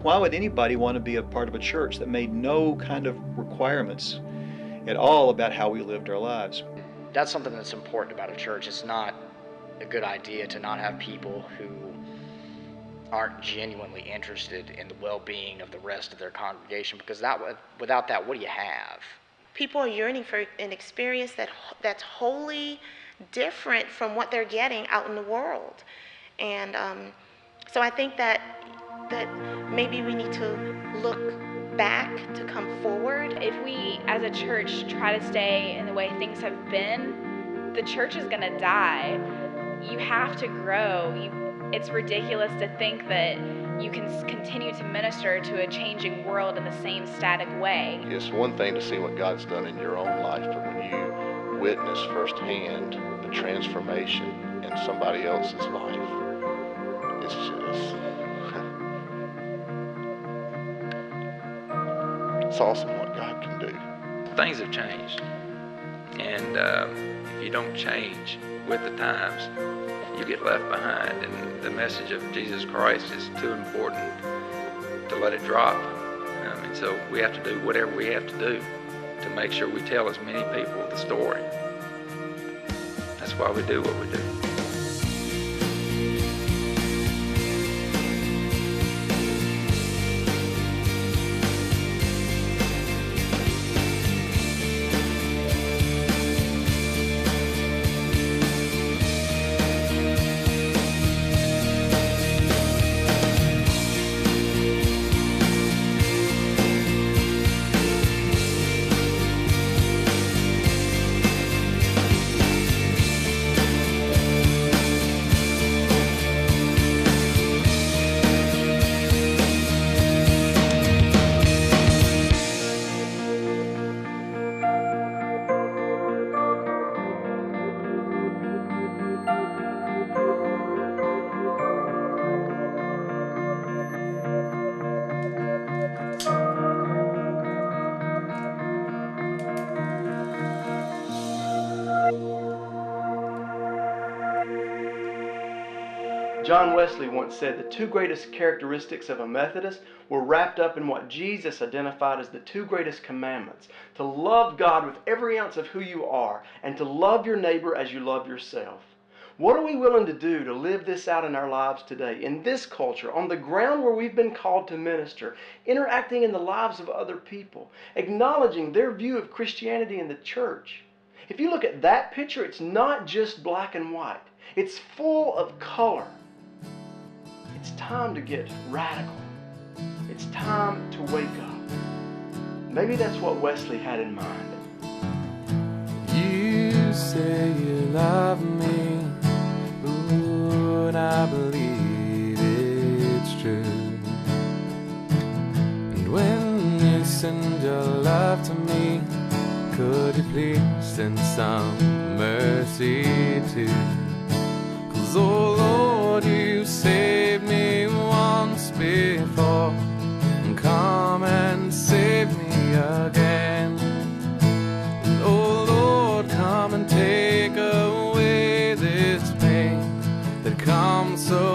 Why would anybody want to be a part of a church that made no kind of requirements at all about how we lived our lives? That's something that's important about a church. It's not a good idea to not have people who aren't genuinely interested in the well-being of the rest of their congregation, because without that, what do you have? People are yearning for an experience that's wholly different from what they're getting out in the world. And so I think that maybe we need to look back to come forward. If we as a church try to stay in the way things have been, the church is going to die. You have to grow. It's ridiculous to think that you can continue to minister to a changing world in the same static way. It's one thing to see what God's done in your own life, but when you witness firsthand the transformation in somebody else's life, it's just, it's awesome what God can do. Things have changed, and if you don't change with the times, you get left behind, and the message of Jesus Christ is too important to let it drop. And so we have to do whatever we have to do to make sure we tell as many people the story. That's why we do what we do. John Wesley once said the two greatest characteristics of a Methodist were wrapped up in what Jesus identified as the two greatest commandments: to love God with every ounce of who you are, and to love your neighbor as you love yourself. What are we willing to do to live this out in our lives today, in this culture, on the ground where we've been called to minister, interacting in the lives of other people, acknowledging their view of Christianity and the church? If you look at that picture, it's not just black and white. It's full of color. It's time to get radical. It's time to wake up. Maybe that's what Wesley had in mind. You say you love me, ooh, and I believe it's true. And when you send your love to me, could you please send some mercy too? 'Cause oh Lord, you saved me once before, and come and save me again. And oh Lord, come and take away this pain that comes so